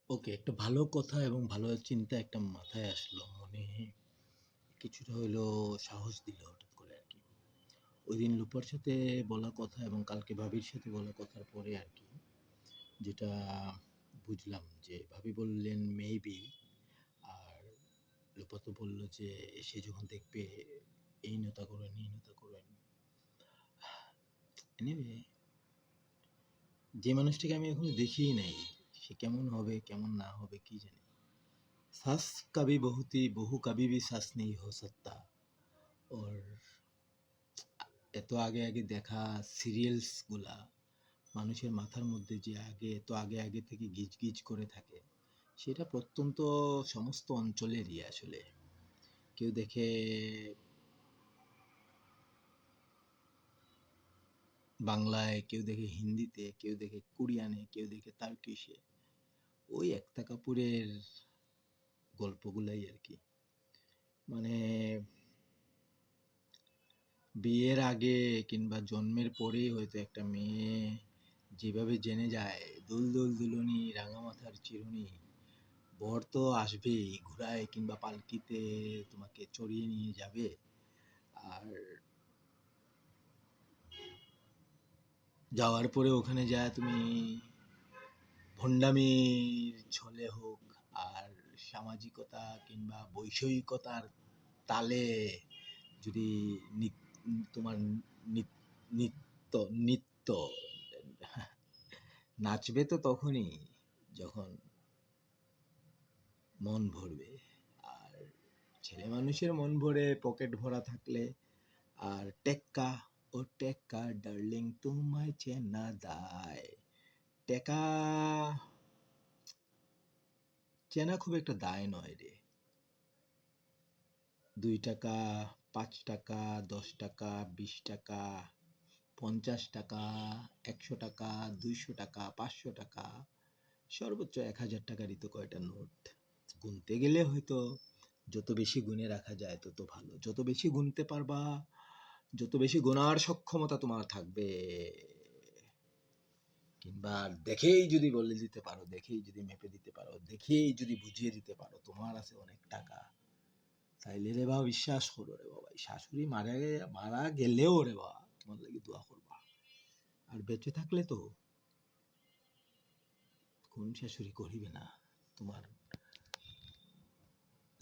ওকে, একটা ভালো কথা এবং ভালো চিন্তা একটা মাথায় আসলো। মনে কিছুটা হইলেও সাহস দিল হঠাৎ করে আরকি। ঐদিন রূপার সাথে বলা কথা এবং কালকে ভাবির সাথে বলা কথার পরে আরকি যেটা বুঝলাম যে ভাবি বললেন মেবি, আর রূপা তো বলল যে সে যখন দেখবে এই নেতা করেন, এই নেতা করেন। এনিওয়ে, যে মানুষটাকে আমি এখনো দেখিই নাই, সে কেমন হবে, কেমন না হবে কি জানি। सास कभी बहुत ही बहू कभी भी सास नहीं हो सकता। और এত আগে আগে দেখা সিরিয়ালস গুলা মানুষের মাথার মধ্যে যে আগে এত আগে আগে থেকে গিজ গিজ করে থাকে, সেটা প্রত্যন্ত সমস্ত অঞ্চলেরই আসলে। কেউ দেখে বাংলায়, কেউ দেখে হিন্দিতে, কেউ দেখে কোরিয়ানে, কেউ দেখে তার্কিশে। ওই একটা কাপুরের গল্পগুলাই আর কি। মানে বিয়ের আগে কিংবা জন্মের পরেই হয়তো একটা মেয়ে যেভাবে জেনে যায় দুল দুল দুলুনি রাঙামাথার চিরুনি, বর তো আসবেই ঘোড়ায় কিংবা পালকিতে তোমাকে চড়িয়ে নিয়ে যাবে। আর যাওয়ার পরে ওখানে যায় তুমি ভণ্ডামির ছলে হোক আর সামাজিকতা কিংবা বৈষয়িকতার তালে যদি তোমার নিত্য নিত্য নাচবে তো তখনই যখন মন ভরবে। আর ছেলে মানুষের মন ভরে পকেট ভরা থাকলে আর টেক্কা ও টেক্কা ডার্লিং তোমায় চেনা দায়। টেকা চেনা খুব একটা দায় নয় রে। 2 টাকা, 5 টাকা, 10 টাকা, 20 টাকা, 50 টাকা, 100 টাকা, 200 টাকা, 500 টাকা, সর্বোচ্চ 1000 টাকারই তো কয়টা নোট। গুনতে গেলে হয়তো যত বেশি গুনে রাখা যায় তত ভালো। যত বেশি গুনতে পারবা, যত বেশি গোনার সক্ষমতা তোমার থাকবে, কিংবা দেখেই যদি বলে দিতে পারো, দেখেই যদি মেপে দিতে পারো, দেখেই যদি বুঝিয়ে দিতে পারো তোমার আছে অনেক টাকা, তাইলে রে বাবা বিশ্বাস করো রে বাবা, শাশুড়ি মারা গেলেও রে বাবা তোমার লাগি দোয়া করবা। আর বেঁচে থাকলে তো কোন শাশুড়ি করিবে না। তোমার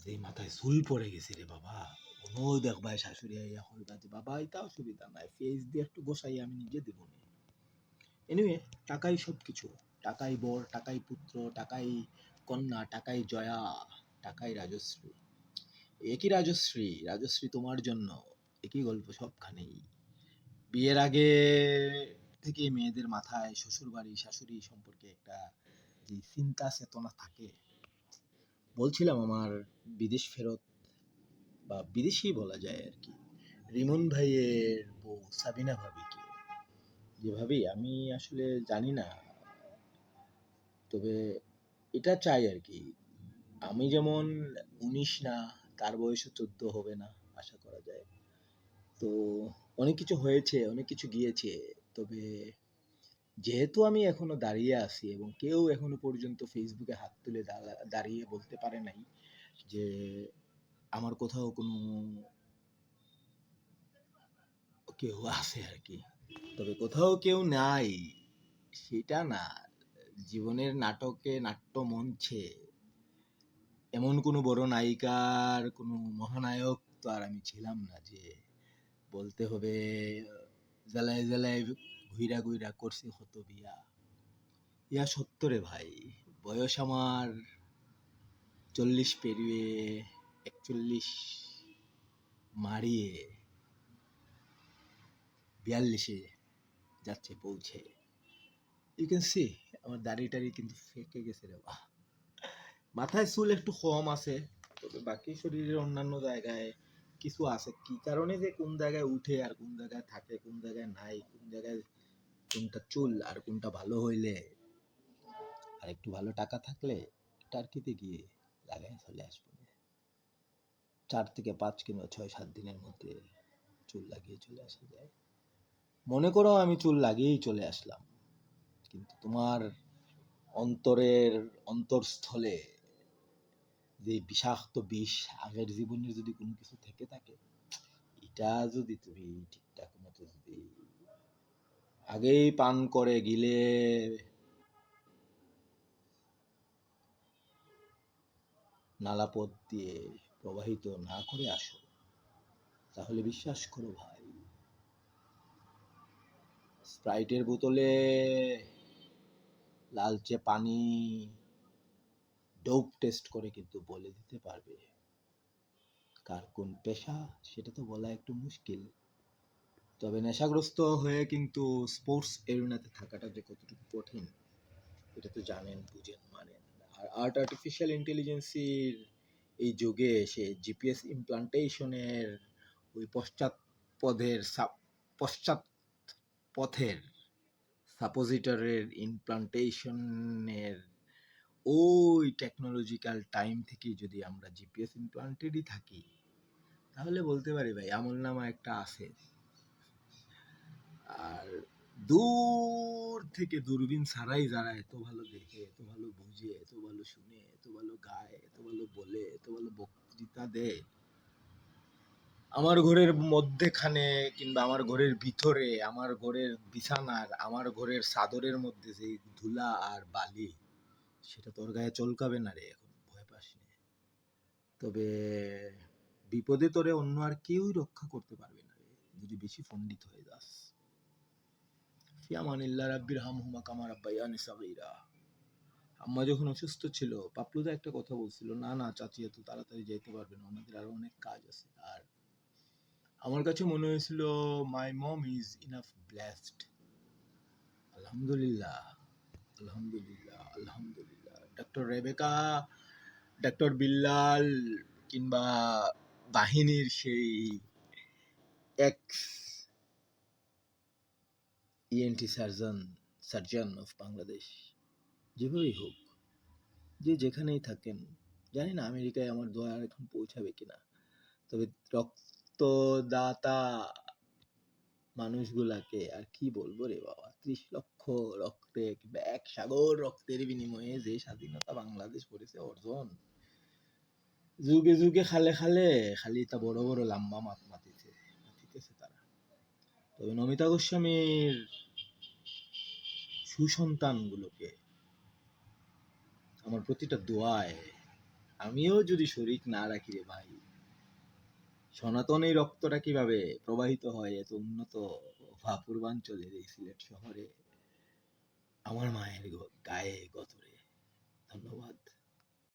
যে মাথায় চুল পড়ে গেছে রে বাবা, কোনো দেখবাই শাশুড়ি আইয়া কইবা যে বাবা এটা অসুবিধা নাই, ফেস দিয়ে একটু গোসাই আমি নিজে দেবো। এনিওয়ে, টাকাই সব কিছু। টাকাই বর, টাকাই পুত্র, টাকাই কন্যা, টাকাই জয়া, টাকাই রাজশ্রী। একই রাজশ্রী, রাজশ্রী তোমার জন্য। একই গল্প সবখানেই। বিয়ের আগে থেকে মেয়েদের মাথায় শ্বশুর বাড়ি শাশুড়ি সম্পর্কে একটা যে চিন্তা চেতনা থাকে। বলছিলাম আমার বিদেশ ফেরত বা বিদেশি বলা যায় আর কি রিমন ভাইয়ের বউ সাবিনা ভাবিকে, যে ভাবি আমি আসলে জানি না, তবে এটা চাই আর কি। আমি যেমন 19 না, তার বয়সও 14 হবে না আশা করা যায়। তো অনেক কিছু হয়েছে, অনেক কিছু গিয়েছে। তবে যেহেতু আমি এখনো দাঁড়িয়ে আছি এবং কেউ এখনো পর্যন্ত ফেসবুকে হাত তুলে দাঁড়িয়ে বলতে পারে নাই যে আমার কোথাও কোনো কেউ আছে আর কি। তবে কোথাও কেউ নাই সেটা না, জীবনের নাটকে নাট্যমঞ্চে এমন কোনো বড় নায়িকার কোনো মহানায়ক তো আর আমি ছিলাম না যে বলতে হবে জ্বালায় জ্বালায় ঘুইরা ঘুইরা করছি কত বিয়া। ইয়া সত্য রে ভাই, বয়স আমার 40 পেরিয়ে 41 মারিয়ে 42-এ যাচ্ছে পৌঁছে। ইউ ক্যান সি আমার দাড়ি টাড়ি কিন্তু ফেকে গেছে রে বাহ। মাথায় চুল একটু কম আছে, তবে বাকি শরীরের অন্যান্য জায়গায় কিছু আছে। কি কারণে যে কোন জায়গায় উঠে আর কোন জায়গায় থাকে, কোন জায়গায় নাই, কোন জায়গায় কোনটা চুল আর কোনটা ভালো হইলে আর একটু ভালো টাকা থাকলে টার্কিতে গিয়ে লাগাই চলে আসবো। 4 থেকে 5 কিংবা 6-7 দিনের মধ্যে চুল লাগিয়ে চলে আসা যায়। মনে করো আমি চুল লাগিয়েই চলে আসলাম, কিন্তু তোমার অন্তরের অন্তরস্থলে যে বিষাক্ত বিষ, আগের জীবনের যদি কোনো কিছু থেকে থাকে, এটা যদি তুমি ঠিকঠাক মতো যদি আগেই পান করে গিলে নালাপথ দিয়ে প্রবাহিত না করে আসো, তাহলে বিশ্বাস করো ভাই, স্প্রাইটের বোতলে লালচে পানি ডোপ টেস্ট করে কিন্তু বলে দিতে পারবে কার কোন পেশা, সেটা তো বলা একটু মুশকিল। তবে নেশাগ্রস্ত হয়ে কিন্তু স্পোর্টস এরিনাতে থাকাটা যে কতটুকু কঠিন, এটা তো জানেন, বুঝেন, মানেন। আর আর্টিফিশিয়াল ইন্টেলিজেন্সির এই যুগে এসে জিপিএস ইমপ্লান্টেশনের ওই পশ্চাৎ পথের সাপোজিটরের ইমপ্লান্টেশনের ওই টেকনোলজিক্যাল টাইম থেকে যদি আমরা জিপিএস ইমপ্লান্টেডই থাকি, তাহলে বলতে পারি ভাই আমল নামা একটা আছে। আর দূর থেকে দূরবীন ছাড়াই যারা এত ভালো দেখে, এত ভালো বুঝে, এত ভালো শুনে, এত ভালো গায়, এত ভালো বলে, এত ভালো বক্তৃতা দেয়, আমার ঘরের মধ্যেখানে কিংবা আমার ঘরের ভিতরে, আমার ঘরের বিছানার, আমার ঘরের চাদরের মধ্যে যে ধুলা আর বালি, সেটা তোর গায়ে চলকাবে না রে, এখন ভয় পাস না। তবে বিপদে তোরে অন্য আর কেউই রক্ষা করতে পারবে না রে, যদি বেশি পণ্ডিত হয়ে যাস। ফিয়ামানিল্লাহ রাব্বির হামহুমা কামা রাব্বায়ানি সাগীরা। আম্মা যখন অসুস্থ ছিল, পাপলুদা একটা কথা বলছিল, না না চাচি এত তাড়াতাড়ি যেতে পারবে না, ওনাদের আরো অনেক কাজ আছে। আর আমার কাছে মনে হয়েছিল মাই মম ইজ ইনাফ ব্লেসড। আলহামদুলিল্লাহ, আলহামদুলিল্লাহ, আলহামদুলিল্লাহ। ডক্টর রেবেকা, ডক্টর বিল্লাল কিংবা বাহিনীর সেই x ENT surgeon of Bangladesh, যেভাবেই হোক, যে যেখানেই থাকেন, জানি না আমেরিকায় আমার দোয়া এখন পৌঁছাবে কিনা, তবে রক্তদাতা মানুষগুলাকে আর কি বলবো রে বাবা, 30 লক্ষ রক্তে কিংবা 1 সাগর রক্তের বিনিময়ে যে স্বাধীনতা বাংলাদেশ করেছে অর্জন, যুগে যুগে খালে খালে খালি তা বড় বড় লাম্বা মাতিছে তারা। তবে নমিতা গোস্বামীর সুসন্তান গুলোকে আমার প্রতিটা দোয়ায় আমিও যদি শরীক না রাখি রে ভাই, সনাতন এই রক্তটা কিভাবে প্রবাহিত হয় এত উন্নত পূর্বাঞ্চলের এই সিলেট শহরে আমার মায়ের গায়ে গতরে। ধন্যবাদ।